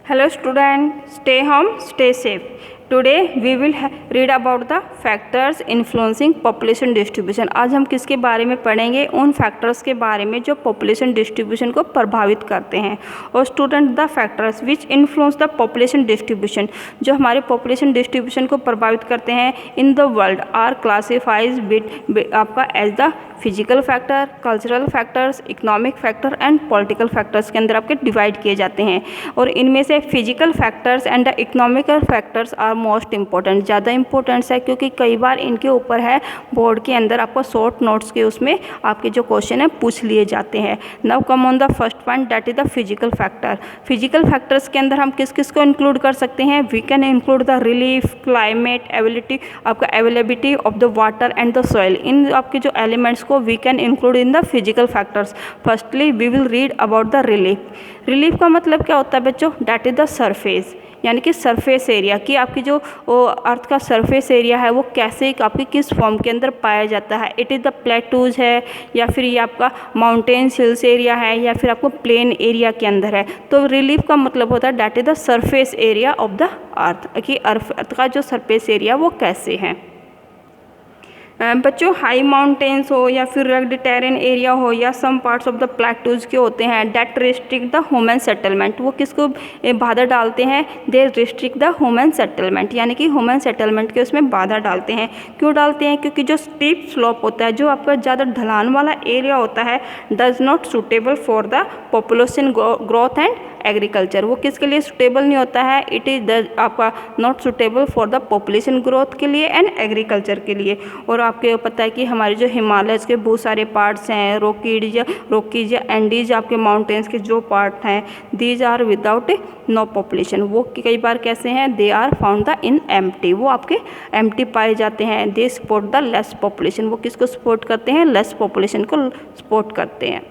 Hello student, stay home, stay safe. Today we will read about the factors influencing population distribution. आज हम किसके बारे में पढ़ेंगे? उन फैक्टर्स के बारे में जो पॉपुलेशन डिस्ट्रीब्यूशन को प्रभावित करते हैं। और student, the factors which influence the population distribution, जो हमारे पॉपुलेशन डिस्ट्रीब्यूशन को प्रभावित करते हैं in the world are classified आपका as the physical factor, cultural factors, economic factor and political factors के अंदर आपके डिवाइड किए जाते हैं। और इनमें से physical factors and the economical factors are most important, ज़्यादा इंपॉर्टेंस है क्योंकि कई बार इनके ऊपर है बोर्ड के अंदर आपको शॉर्ट नोट्स के उसमें आपके जो क्वेश्चन है पूछ लिए जाते हैं। Now come on the first point, that is the physical factor. Physical factors के अंदर हम किस किस को इंक्लूड कर सकते हैं? We can include the relief, climate, ability, आपका availability of the water and the soil. In आपके जो एलिमेंट्स को we can include in the physical factors. Firstly we will read about the relief. Relief का मतलब क्या होता है बच्चों? दैट इज द सरफेस, यानी कि सरफेस एरिया कि आपकी जो अर्थ का सरफेस एरिया है वो कैसे आपकी किस फॉर्म के अंदर पाया जाता है। इट इज़ द प्लेटूज है, या फिर ये आपका माउंटेन्स हिल्स एरिया है, या फिर आपको प्लेन एरिया के अंदर है। तो रिलीफ का मतलब होता है that is the surface area of the earth, कि अर्थ का जो सरफेस एरिया वो कैसे है। बच्चों, हाई माउंटेन्स हो या फिर रग्ड टेरेन एरिया हो या some parts of the plateaus के होते हैं that restrict the human settlement, वो किसको बाधा डालते हैं? They restrict the human settlement, यानी कि ह्यूमन सेटलमेंट के उसमें बाधा डालते हैं। क्यों डालते हैं? क्योंकि जो स्टीप स्लोप होता है, जो आपका ज़्यादा ढलान वाला एरिया होता है, does not suitable for the population growth and agriculture. वो किसके लिए सूटेबल नहीं होता है? इट इज़ आपका not suitable for the population growth के लिए एंड एग्रीकल्चर के लिए। और आपको पता है कि हमारे जो हिमालयस के बहुत सारे पार्ट्स हैं, रोकीज या एंडीज आपके माउंटेन्स के जो पार्ट हैं, these are without no population. वो कई बार कैसे हैं? They are found the in empty, वो आपके एम्प्टी पाए जाते हैं। They support the less population, वो किसको सपोर्ट करते हैं? लेस पॉपुलेशन को सपोर्ट करते हैं।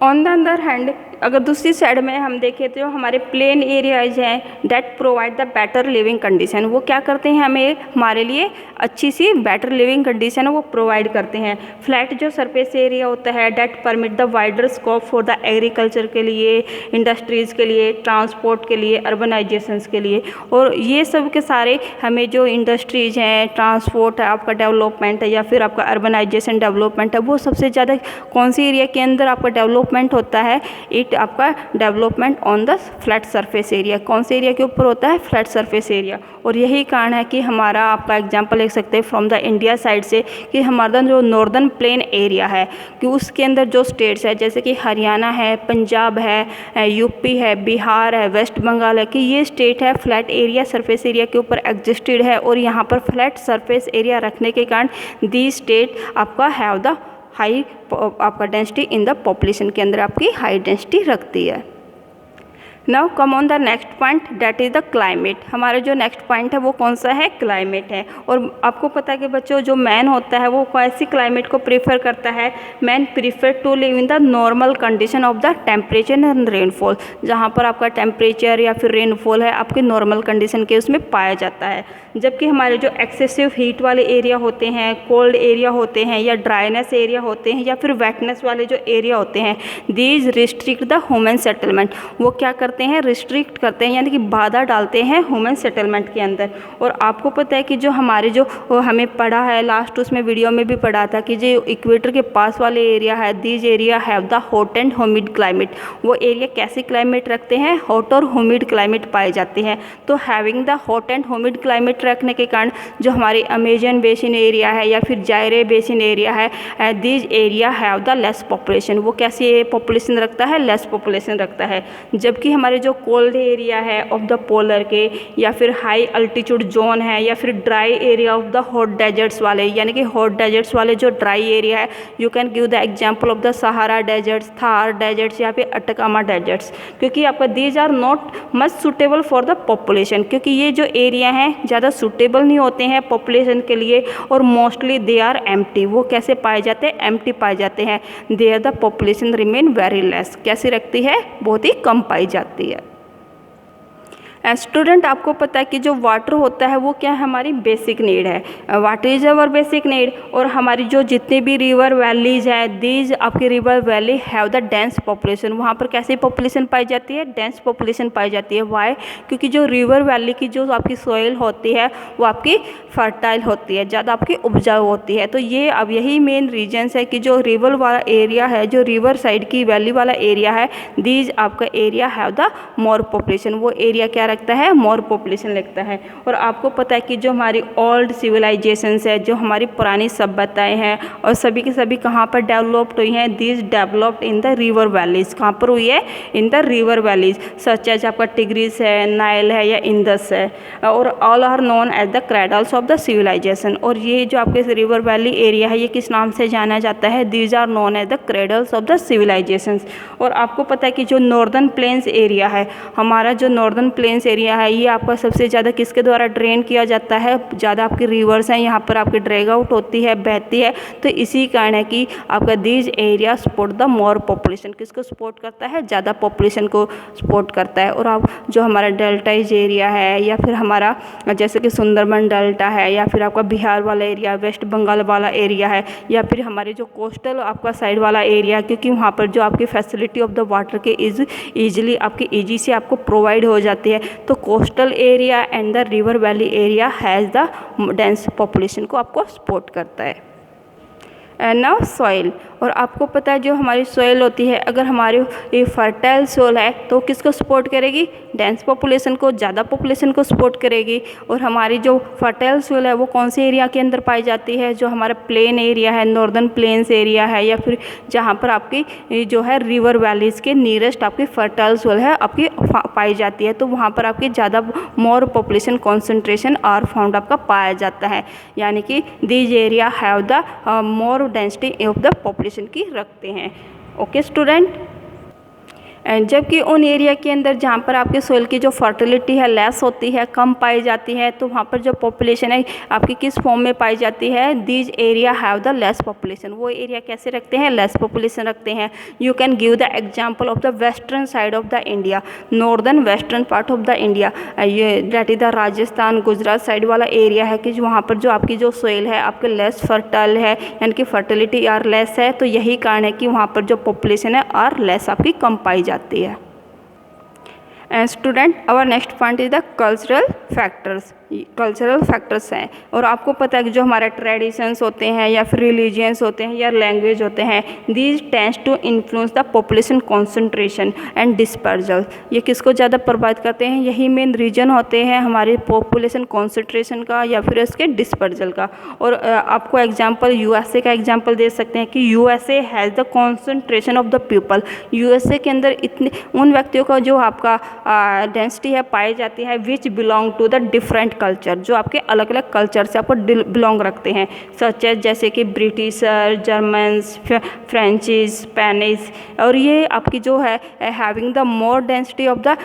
ऑन द अदर हैंड, अगर दूसरी साइड में हम देखें तो हमारे प्लेन एरियाज हैं that provide the better living condition, वो क्या करते हैं? हमें हमारे लिए अच्छी सी बेटर लिविंग कंडीशन है वो प्रोवाइड करते हैं। फ्लैट जो सरफेस एरिया होता है that permit the wider scope for the agriculture के लिए, इंडस्ट्रीज़ के लिए, ट्रांसपोर्ट के लिए, अर्बनाइजेशंस के लिए। और ये सब के सारे हमें जो इंडस्ट्रीज़ हैं, ट्रांसपोर्ट है, आपका डेवलपमेंट है, या फिर आपका अर्बनाइजेशन डेवलपमेंट है, वो सबसे ज़्यादा कौन सी एरिया के अंदर आपका डेवलपमेंट होता है? इट आपका development on the flat surface area. कौन से एरिया के ऊपर होता है? Flat surface area. और यही कारण है कि हमारा आपका एग्जांपल लिख सकते हैं फ्रॉम द इंडिया साइड से कि हमारा जो नॉर्दर्न प्लेन एरिया है कि उसके अंदर जो स्टेट्स है जैसे कि हरियाणा है, पंजाब है, यूपी है, बिहार है, वेस्ट बंगाल है, कि ये स्टेट है फ्लैट एरिया सरफेस एरिया के ऊपर एग्जिस्टेड है। और यहाँ पर फ्लैट सरफेस एरिया रखने के कारण दी स्टेट आपका हैव द हाई आपका डेंसिटी इन द पॉपुलेशन के अंदर आपकी हाई डेंसिटी रखती है। Now come on the next point, that is the climate. हमारा जो नेक्स्ट पॉइंट है वो कौन सा है? क्लाइमेट है। और आपको पता है कि बच्चों जो मैन होता है वो कैसी क्लाइमेट को प्रीफर करता है? Man prefer to live in the normal condition of the temperature and rainfall, जहाँ पर आपका टेम्परेचर या फिर रेनफॉल है आपके नॉर्मल कंडीशन के उसमें पाया जाता है। जबकि हमारे जो एक्सेसिव हीट वाले एरिया होते हैं, कोल्ड एरिया होते हैं, या ड्राइनेस एरिया होते हैं, या फिर वेटनेस वाले जो एरिया होते हैं, these restrict the human settlement, वो क्या करते हैं? रिस्ट्रिक्ट करते हैं, यानी कि बाधा डालते हैं ह्यूमन सेटलमेंट के अंदर। और आपको पता है कि जो हमारे जो हमें पढ़ा है लास्ट उसमें वीडियो में भी पढ़ा था कि जो इक्वेटर के पास वाले एरिया है, these area have the hot and humid climate. वो एरिया कैसे क्लाइमेट रखते हैं? हॉट और ह्यूमिड क्लाइमेट पाए जाते हैं। तो having the hot and humid climate रखने के कारण जो हमारी अमेजन बेसिन एरिया है या फिर जायरे बेसिन एरिया है, these area have the less population, वो कैसी पॉपुलेशन रखता है? लेस पॉपुलेशन रखता है। जबकि हमारे जो कोल्ड एरिया है ऑफ द पोलर के, या फिर हाई अल्टीट्यूड जोन है, या फिर dry area of the hot deserts वाले, यानी कि हॉट डेजर्ट्स वाले जो ड्राई एरिया है, you can give the example of the Sahara deserts, Thar deserts, या फिर अटकामा डेजर्ट्स। क्योंकि आपका these are not much suitable for the population, क्योंकि ये जो एरिया हैं ज़्यादा सूटेबल नहीं होते हैं पॉपुलेशन के लिए। और मोस्टली दे आर एम्प्टी, वो कैसे पाए जाते हैं? एम्प्टी पाए जाते हैं। There the population remain very less, कैसे रखती है? बहुत ही कम पाई जाती है। स्टूडेंट, आपको पता है कि जो वाटर होता है वो क्या है, हमारी बेसिक नीड है। Water is our basic need. और हमारी जो जितने भी रिवर वैलीज है, दीज आपके river valley have the dense population. वहाँ पर कैसी पॉपुलेशन पाई जाती है, डेंस पॉपुलेशन पाई जाती है। वाई? क्योंकि जो रिवर वैली की जो आपकी सॉइल होती है वो आपकी फर्टाइल होती है, ज़्यादा आपकी उपजाऊ होती है। तो ये अब यही मेन रीजन्स है कि जो रिवर वाला एरिया है, जो रिवर साइड की वैली वाला एरिया है, दीज आपका area have the more population. वो एरिया क्या रखता है, मोर पॉपुलेशन लगता है। और आपको पता है कि जो हमारी ओल्ड सिविलाइजेशंस है, जो हमारी पुरानी सभ्यताएं हैं, और सभी की सभी कहाँ पर डेवलप्ड हुई हैं, these developed in the river valleys. कहाँ पर हुई है, in the river valleys, such as आपका टिग्रिस है, नाइल है या इंदस है। और all are known as the cradles of the civilisation. और ये जो आपके रिवर वैली एरिया है, ये किस नाम से जाना जाता है, these are known as the cradles of the civilisations. और आपको पता है कि जो नॉर्दर्न प्लेन्स एरिया है, हमारा जो नॉर्दर्न प्लेन्स एरिया है, ये आपका सबसे ज़्यादा किसके द्वारा ड्रेन किया जाता है, ज़्यादा आपकी रिवर्स हैं यहाँ पर आपकी ड्रैग आउट होती है, बहती है। तो इसी कारण है कि आपका these area support the more population. किसको सपोर्ट करता है, ज़्यादा पॉपुलेशन को सपोर्ट करता है। और आप जो हमारा डेल्टाइज एरिया है, या फिर हमारा जैसे कि सुंदरबन डेल्टा है, या फिर आपका बिहार वाला एरिया, वेस्ट बंगाल वाला एरिया है, या फिर हमारे जो कोस्टल आपका साइड वाला एरिया, क्योंकि वहाँ पर जो आपकी फैसिलिटी ऑफ द वाटर के ईजिली आपकी ईजी से आपको प्रोवाइड हो जाती है। तो coastal area and the river valley area has the dense population को आपको सपोर्ट करता है। Now soil. और आपको पता है जो हमारी सॉइल होती है, अगर हमारी ये फर्टाइल सॉइल है तो किसको सपोर्ट करेगी, डेंस पॉपुलेशन को, ज़्यादा पॉपुलेशन को सपोर्ट करेगी। और हमारी जो फर्टाइल सॉइल है वो कौन से एरिया के अंदर पाई जाती है, जो हमारा प्लेन एरिया है, नॉर्दर्न प्लेन्स एरिया है, या फिर जहाँ पर आपकी जो है रिवर वैलीज़ के नियरेस्ट आपकी फर्टाइल सॉइल है आपकी पाई जाती है। तो वहाँ पर आपकी ज़्यादा more population concentration are found आपका पाया जाता है। यानी कि these area have the more density of the population की रखते हैं। Okay student. जबकि उन एरिया के अंदर जहाँ पर आपके सोइल की जो फर्टिलिटी है लेस होती है, कम पाई जाती है, तो वहाँ पर जो पॉपुलेशन है आपकी किस फॉर्म में पाई जाती है, these area have the less population. वो एरिया कैसे रखते हैं, लेस पॉपुलेशन रखते हैं। You can give the example of the western side of the India, northern western part of the India, ये that is the Rajasthan Gujarat side वाला area है कि वहाँ पर जो आपकी जो सोइल है आपके लेस फर्टाइल है, यानी कि फर्टिलिटी आर लेस है। तो यही कारण है कि वहाँ पर जो पॉपुलेशन है आर लेस आपकी कम पाई जाती है। Student, our next point is the cultural factors. Cultural factors हैं। और आपको पता है कि जो हमारे ट्रेडिशंस होते हैं, या फिर रिलीजियंस होते हैं, या लैंग्वेज होते हैं, these tends to influence the population concentration and dispersal. ये किसको ज़्यादा प्रभावित करते हैं, यही मेन रीजन होते हैं हमारे पॉपुलेशन कॉन्सेंट्रेशन का या फिर इसके डिस्पर्जल का। और आपको एग्जाम्पल यूएसए का एग्जाम्पल दे सकते हैं कि USA has the concentration of the people. USA के अंदर इतने उन व्यक्तियों का जो आपका डेंसिटी है पाई जाती है which belong to the different culture, जो आपके अलग अलग कल्चर से आपको बिलोंग रखते हैं, सच एज जैसे कि ब्रिटिशर, जर्मन्स, फ्रेंचीज, स्पेनिश। और ये आपकी जो है having the more density of the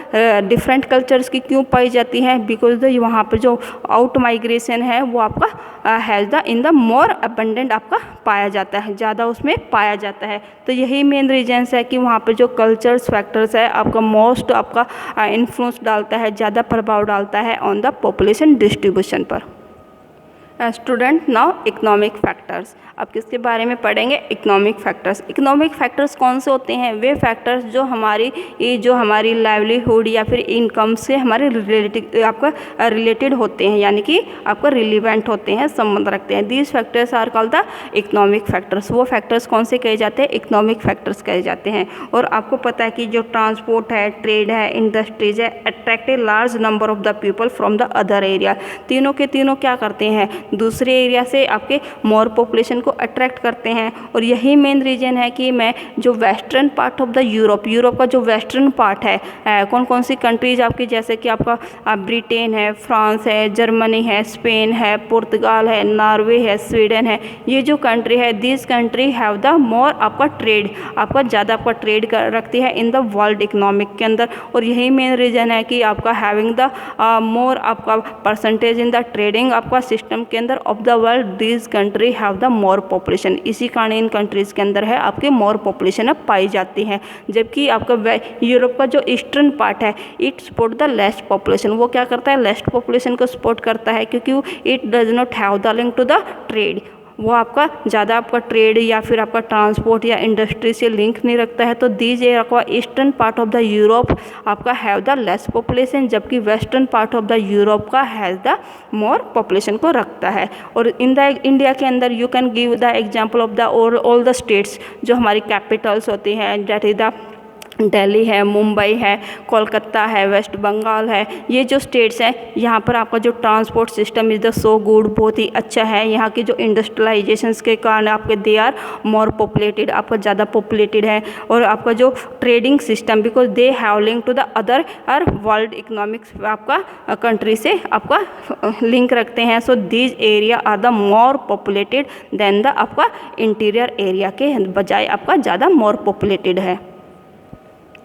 different cultures की क्यों पाई जाती है, बिकॉज वहाँ पर जो आउट माइग्रेशन है वो आपका has the in the more abundant आपका पाया जाता है, ज़्यादा उसमें पाया जाता है। तो यही मेन रीजन्स है कि वहाँ पर जो कल्चर्स फैक्टर्स है आपका मोस्ट आपका इन्फ्लुएंस डालता है, ज़्यादा प्रभाव डालता है ऑन द पॉपुलेशन डिस्ट्रीब्यूशन पर। Student, now economic factors. अब किसके बारे में पढ़ेंगे, इकोनॉमिक फैक्टर्स। इकोनॉमिक फैक्टर्स कौन से होते हैं, वे फैक्टर्स जो हमारी लाइवलीहुड या फिर इनकम से हमारे रिलेटेड होते हैं, यानी कि आपका रिलीवेंट होते हैं, संबंध रखते हैं। These factors are called the economic factors. वो फैक्टर्स कौन से कहे जाते हैं, इकोनॉमिक फैक्टर्स कहे जाते हैं। और आपको पता है कि जो ट्रांसपोर्ट है, ट्रेड है, इंडस्ट्रीज है, attract a large number of the people from the other area. तीनों के तीनों क्या करते हैं, दूसरे एरिया से आपके मोर पॉपुलेशन को अट्रैक्ट करते हैं। और यही मेन रीजन है कि मैं जो western part of the Europe का जो वेस्टर्न पार्ट है, कौन कौन सी कंट्रीज आपकी, जैसे कि आपका ब्रिटेन है, फ्रांस है, जर्मनी है, स्पेन है, पुर्तगाल है, नॉर्वे है, स्वीडन है, ये जो कंट्री है, दिस कंट्री हैव द मोर आपका ट्रेड, आपका ज़्यादा आपका ट्रेड रखती है इन द वर्ल्ड इकोनॉमिक के अंदर। और यही मेन रीजन है कि आपका हैविंग द मोर आपका परसेंटेज इन द ट्रेडिंग आपका सिस्टम के के अंदर of the world these country have the more population, इसी कारण इन कंट्रीज़ के अंदर है आपके मोर पॉपुलेशन अब पाई जाती है। जबकि आपका यूरोप का जो ईस्टर्न पार्ट है इट सपोर्ट द लेस्ट पॉपुलेशन, वो क्या करता है लेस्ट पॉपुलेशन को सपोर्ट करता है, क्योंकि it does not have the link to the trade, वो आपका ज़्यादा आपका ट्रेड या फिर आपका ट्रांसपोर्ट या इंडस्ट्री से लिंक नहीं रखता है। तो दीज आपका eastern part of the Europe आपका हैव द लेस पॉपुलेशन, जबकि western part of the Europe का हैज़ द मोर पॉपुलेशन को रखता है। और इन द इंडिया के अंदर you can give the example of the all the states जो हमारी कैपिटल्स होती हैं, दैट इज द दिल्ली है, मुंबई है, कोलकाता है, वेस्ट बंगाल है, ये जो स्टेट्स हैं यहाँ पर आपका जो transport system is the so good, बहुत ही अच्छा है। यहाँ की जो इंडस्ट्रियलाइजेशंस के कारण आपके दे आर मोर पॉपुलेटेड, आपका ज़्यादा पॉपुलेटेड है। और आपका जो trading system because they have link to the other world economics आपका कंट्री से आपका लिंक रखते हैं। So these area are the more populated than the आपका इंटीरियर एरिया के बजाय आपका ज़्यादा मोर पॉपुलेटेड है।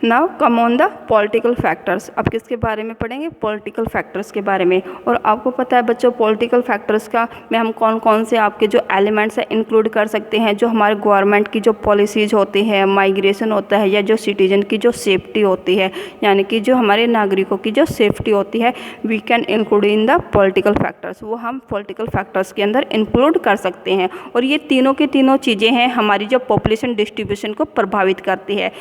Now come on the political factors, अब किसके बारे में पढ़ेंगे पॉलिटिकल फैक्टर्स के बारे में। और आपको पता है बच्चों पॉलिटिकल फैक्टर्स का में हम कौन कौन से आपके जो एलिमेंट्स है इंक्लूड कर सकते हैं, जो हमारे गवर्नमेंट की जो पॉलिसीज़ होती है, माइग्रेशन होता है, या जो सिटीजन की जो सेफ्टी होती है, यानी कि जो हमारे नागरिकों की जो सेफ्टी होती है, we can include in the political factors, वो हम पॉलिटिकल फैक्टर्स के अंदर इंक्लूड कर सकते हैं। और ये तीनों की तीनों चीज़ें हैं हमारी जो पॉपुलेशन डिस्ट्रीब्यूशन को प्रभावित करती है।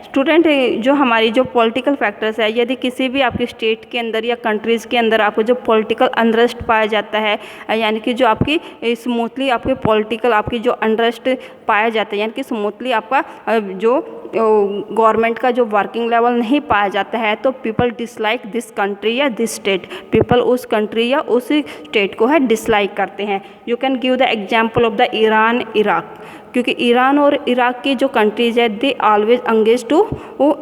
स्टूडेंट जो हमारी जो पॉलिटिकल फैक्टर्स है, यदि किसी भी आपके स्टेट के अंदर या कंट्रीज़ के अंदर आपको जो पॉलिटिकल अनरेस्ट पाया जाता है, यानी कि जो आपकी स्मूथली आपके पॉलिटिकल आपकी जो अनरेस्ट पाया जाता है, यानी कि स्मूथली आपका जो गवर्नमेंट का जो वर्किंग लेवल नहीं पाया जाता है, तो पीपल डिसलाइक दिस कंट्री या दिस स्टेट, पीपल उस कंट्री या उस स्टेट को है डिसलाइक करते हैं। You can give the example of the Iran Iraq, क्योंकि ईरान और इराक की जो कंट्रीज़ है they always engage to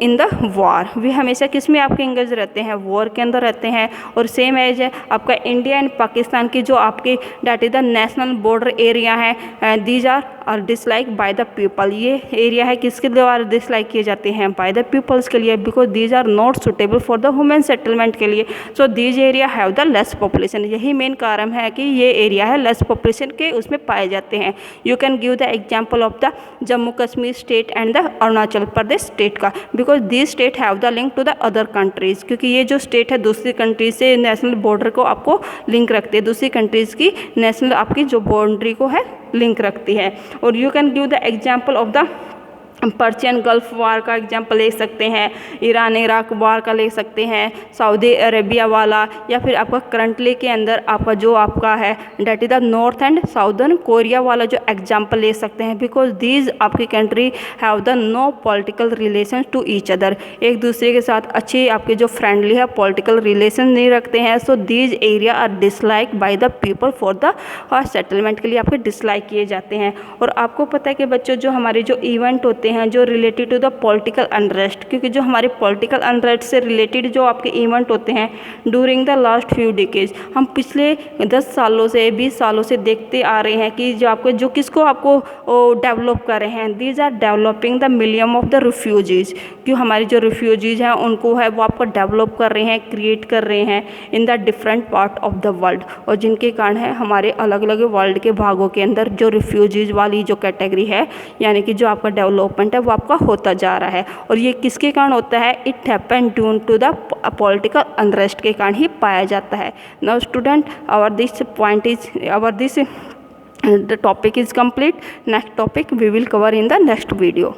in the war, वे हमेशा किस में आपके एंगेज रहते हैं वॉर के अंदर रहते हैं। और सेम एज है आपका इंडिया एंड पाकिस्तान की जो आपके that is the national border area है, these are dislike by the people, ये एरिया है किसके द्वारा डिसलाइक किए जाते हैं बाय द पीपल्स के लिए, because these are not suitable for the human settlement के लिए। So these area have the less population, यही मेन कारण है कि ये एरिया है लेस पॉपुलेशन के उसमें पाए जाते हैं। You can give the example of the Jammu Kashmir state and the Arunachal Pradesh state का, because these state have the link to the other countries, क्योंकि ये जो स्टेट है दूसरी कंट्रीज से नेशनल बॉर्डर को आपको लिंक रखते हैं, दूसरी कंट्रीज़ की नेशनल आपकी जो बाउंड्री को है लिंक रखती है। और you can give the example of the Persian gulf war का एग्जाम्पल ले सकते हैं, ईरान इराक वार का ले सकते हैं, सऊदी अरेबिया वाला, या फिर आपका करंटली के अंदर आपका जो आपका है that is the north and southern Korea वाला जो एग्जाम्पल ले सकते हैं, बिकॉज दीज आपकी country have the no political relation to each other, एक दूसरे के साथ अच्छे आपके जो फ्रेंडली है पॉलिटिकल रिलेशन नहीं रखते हैं। So these area are dislike by the people for the settlement के लिए आपके डिसलाइक किए जाते हैं। और आपको पता है कि बच्चों जो हमारे जो इवेंट होते हैं जो related to the political unrest, क्योंकि जो हमारे पॉलिटिकल अनरेस्ट से रिलेटेड जो आपके इवेंट होते हैं during the last few decays, हम पिछले 10 सालों से 20 सालों से देखते आ रहे हैं कि जो आपको जो किसको आपको डेवलप कर रहे हैं, these are developing the millions of the refugees, क्यों हमारे जो रिफ्यूजीज हैं उनको है वो आपको डेवलप कर रहे हैं, क्रिएट कर रहे हैं in the different part of the world, और जिनके कारण है हमारे अलग अलग वर्ल्ड के भागों के अंदर जो रिफ्यूजीज वाली जो कैटेगरी है, यानी कि जो आपका डेवलपमेंट है वो आपका होता जा रहा है। और ये किसके कारण होता है, it happen due to the political unrest के कारण ही पाया जाता है। Now student our this point is our this the topic is complete, next topic we will cover in the next video.